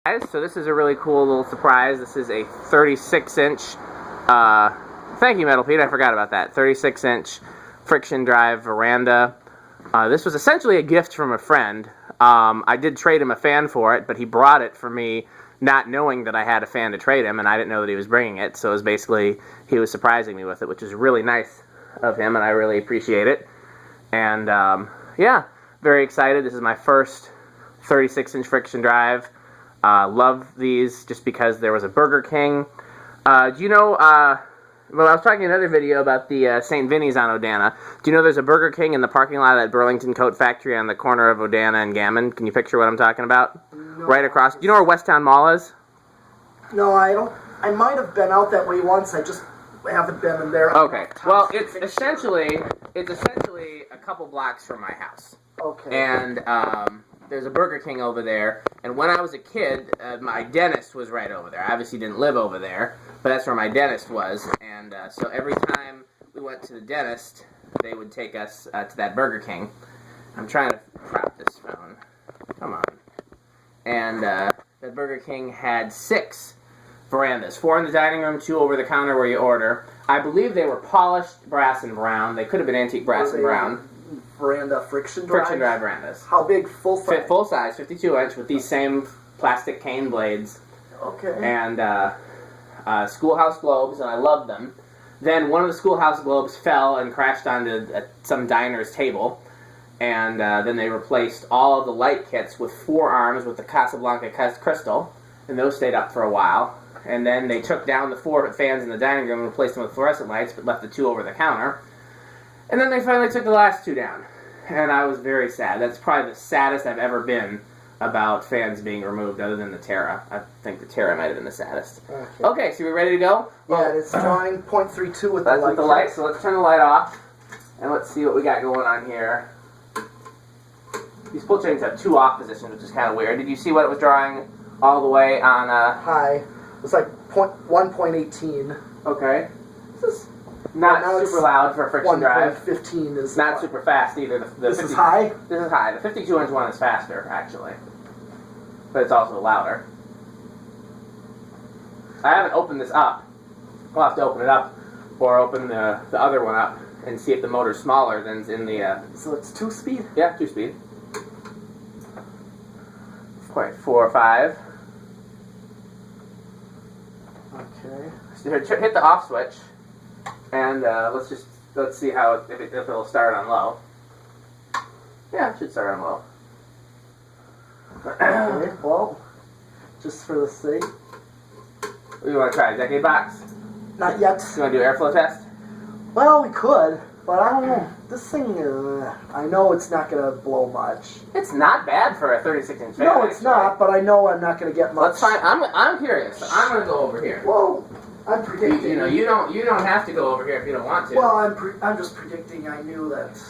Guys, so this is a really cool little surprise. This is a 36-inch, thank you Metal Pete, I forgot about that, 36-inch friction drive veranda. This was essentially a gift from a friend. I did trade him a fan for it, but he brought it for me not knowing that I had a fan to trade him, and I didn't know that he was bringing it, so it was basically, he was surprising me with it, which is really nice of him, and I really appreciate it. And, yeah, very excited. This is my first 36-inch friction drive. Love these just because there was a Burger King. Do you know, well, I was talking in another video about the St. Vinny's on Odana. Do you know there's a Burger King in the parking lot of that Burlington Coat Factory on the corner of Odana and Gammon? Can you picture what I'm talking about? No. Right across. Do you know where Westtown Mall is? No, I don't. I might have been out that way once. I just haven't been in there. Okay. Well, it's essentially a couple blocks from my house. Okay. And there's a Burger King over there, and when I was a kid, my dentist was right over there. I obviously didn't live over there, but that's where my dentist was, and so every time we went to the dentist, they would take us to that Burger King. I'm trying to prop this phone. Come on. And that Burger King had 6 verandas, 4 in the dining room, 2 over the counter where you order. I believe they were polished brass and brown. They could have been antique brass and brown. Veranda friction drive? Friction drive verandas. How big? Full size? Full size, 52-inch, with these same plastic cane blades. Okay. And schoolhouse globes, and I loved them. Then one of the schoolhouse globes fell and crashed onto some diner's table. And then they replaced all of the light kits with 4 arms with the Casablanca crystal. And those stayed up for a while. And then they took down the 4 fans in the dining room and replaced them with fluorescent lights, but left the 2 over the counter. And then they finally took the last 2 down. And I was very sad. That's probably the saddest I've ever been about fans being removed, other than the Terra. I think the Terra might have been the saddest. Okay, so we ready to go? Yeah, it's drawing .32 with the light. That's with the light, so let's turn the light off. And let's see what we got going on here. These pull chains have 2 off positions, which is kind of weird. Did you see what it was drawing all the way on? High. It was like 1.18. Okay. This is not super loud for a friction drive. 1.15 is not super fast either. This is high? This is high. The 52-inch one is faster, actually. But it's also louder. I haven't opened this up. We'll have to open it up, or open the other one up, and see if the motor's smaller than's in the... So it's 2-speed? Yeah, 2-speed. 0.45. Okay. So hit the off switch, and let's see how if it'll start on low. Yeah, it should start on low. Okay, well, just for the sake. What do you want to try? Decade box? Not yet. You want to do an airflow test? Well, we could, but I don't know. This thing, I know it's not going to blow much. It's not bad for a 36-inch fan. No, it's not, but I know I'm not going to get much. Let's find. I'm curious. So I'm going to go over here. Well, I'm predicting. You don't have to go over here if you don't want to. Well, I'm just predicting. I knew that.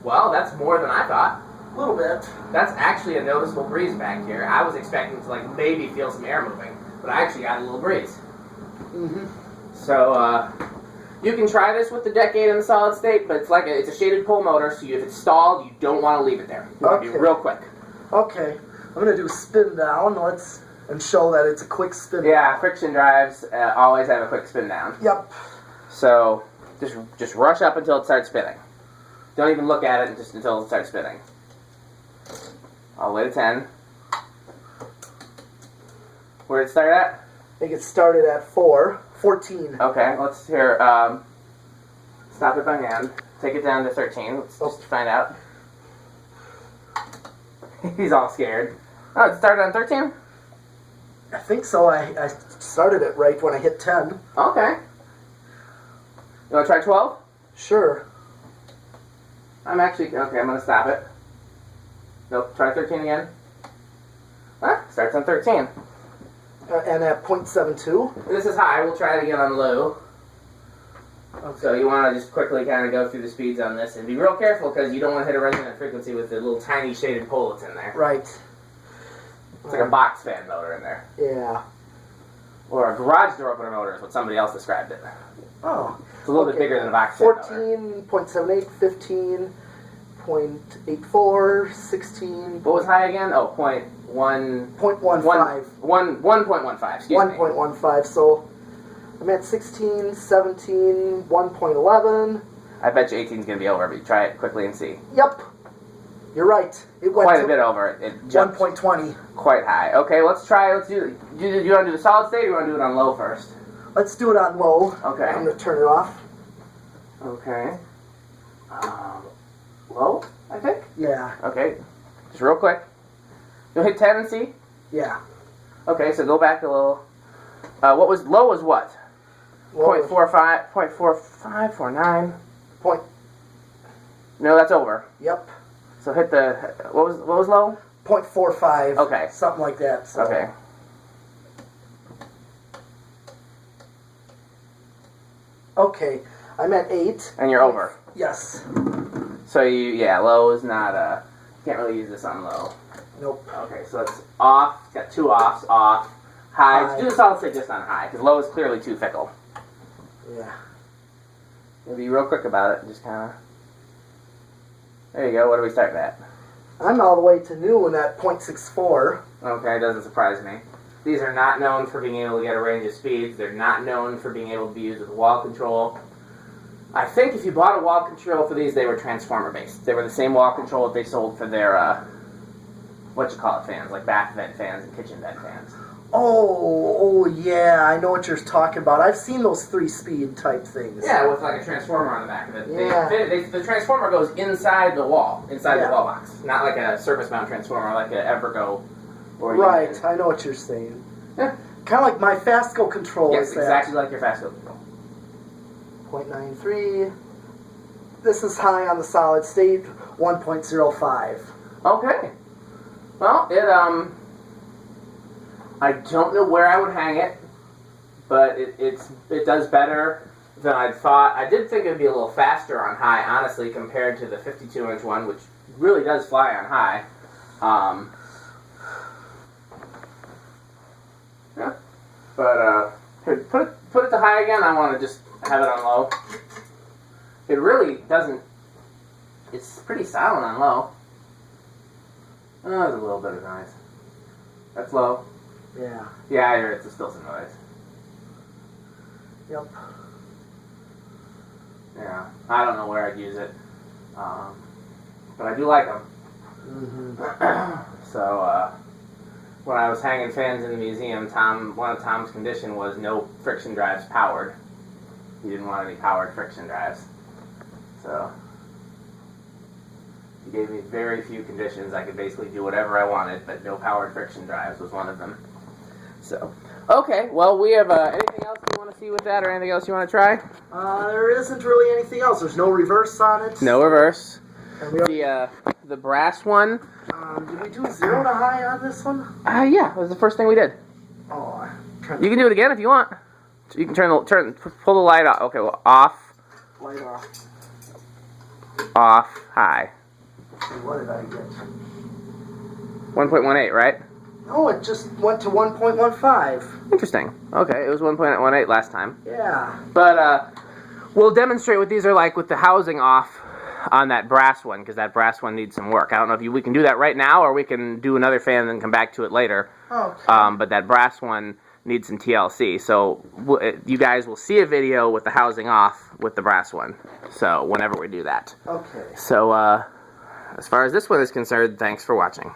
Well, that's more than I thought. A little bit. That's actually a noticeable breeze back here. I was expecting to like maybe feel some air moving, but I actually got a little breeze. So you can try this with the Decade in the solid state, but it's a shaded pull motor, so if it's stalled, you don't want to leave it there. You want to be real quick. Okay, I'm gonna do spin down. And show that it's a quick spin down. Yeah, friction drives always have a quick spin down. Yep. So just rush up until it starts spinning. Don't even look at it until it starts spinning. All the way to 10. Where did it start at? I think it started at 14. Okay, let's hear. Stop it by hand. Take it down to 13. Let's just find out. He's all scared. Oh, it started on 13? I think so. I started it right when I hit 10. Okay. You want to try 12? Sure. I'm going to stop it. Nope, try 13 again. Starts on 13. And at .72? This is high. We'll try it again on low. Okay. So you want to just quickly kind of go through the speeds on this. And be real careful because you don't want to hit a resonant frequency with the little tiny shaded pole that's in there. Right. It's like a box fan motor in there. Yeah. Or a garage door opener motor is what somebody else described it. Oh. It's a little bit bigger than a box fan motor. 14.78, 15, .84, 16. What was high again? Oh, 1.15. 1.15, excuse me. 1.15, so I'm at 16, 17, 1.11. I bet you 18 is going to be over, but you try it quickly and see. Yep. You're right. It went Quite a bit over. It jumped 1.20. quite high. Okay, let's try. Let's do. You want to do the solid state, or you want to do it on low first? Let's do it on low. Okay. I'm going to turn it off. Okay. Low, I think? Yeah. Okay. Just real quick. You'll hit 10 and see? Yeah. Okay, so go back a little. What was low was what? 0.45, 0.45, 49. Point. No, that's over. Yep. So hit the, what was low? 0.45. Okay. Something like that. So. Okay. Okay. I'm at 8. And you're over. Yes. So low is not, you can't really use this on low. Nope. Okay, so it's off, it's got 2 offs, off, high. Do the solid state just on high, because low is clearly too fickle. Yeah. You'll be real quick about it, just kind of, there you go, what are we starting at? I'm all the way to noon at 0.64. Okay, doesn't surprise me. These are not known for being able to get a range of speeds. They're not known for being able to be used with wall control. I think if you bought a wall control for these, they were transformer based. They were the same wall control that they sold for their, fans, like bath vent fans and kitchen vent fans. Oh, yeah, I know what you're talking about. I've seen those 3-speed type things. Yeah, with like a transformer on the back of it. Yeah. The transformer goes inside the wall the wall box. Not like a surface mount transformer, like an Evergo. Right, I know what you're saying. Yeah. Kind of like my Fastco control. Yes, is that exactly like your Fastco control. 0.93. This is high on the solid state, 1.05. Okay. Well, I don't know where I would hang it, but it does better than I thought. I did think it would be a little faster on high, honestly, compared to the 52-inch one, which really does fly on high. Yeah. But here, put it to high again. I want to just have it on low. It really doesn't. It's pretty silent on low. Oh, there's a little bit of noise. That's low. Yeah. Yeah, I hear it's still some noise. Yep. Yeah, I don't know where I'd use it, but I do like them. Mm-hmm. So when I was hanging fans in the museum, one of Tom's conditions was no friction drives powered. He didn't want any powered friction drives. So he gave me very few conditions. I could basically do whatever I wanted, but no powered friction drives was one of them. So, okay, well, we have anything else you want to see with that, or anything else you want to try? There isn't really anything else. There's no reverse on it. No reverse. And we The brass one. did we do 0 to high on this one? Yeah, that was the first thing we did. Oh, You can do it again if you want. You can pull the light off. Okay, well, off, light off. off, high. What did I get? 1.18, right? No, it just went to 1.15. Interesting. Okay, it was 1.18 last time. Yeah. But we'll demonstrate what these are like with the housing off on that brass one, because that brass one needs some work. I don't know if we can do that right now, or we can do another fan and then come back to it later. Okay. But that brass one needs some TLC. So you guys will see a video with the housing off with the brass one. So whenever we do that. Okay. So as far as this one is concerned, thanks for watching.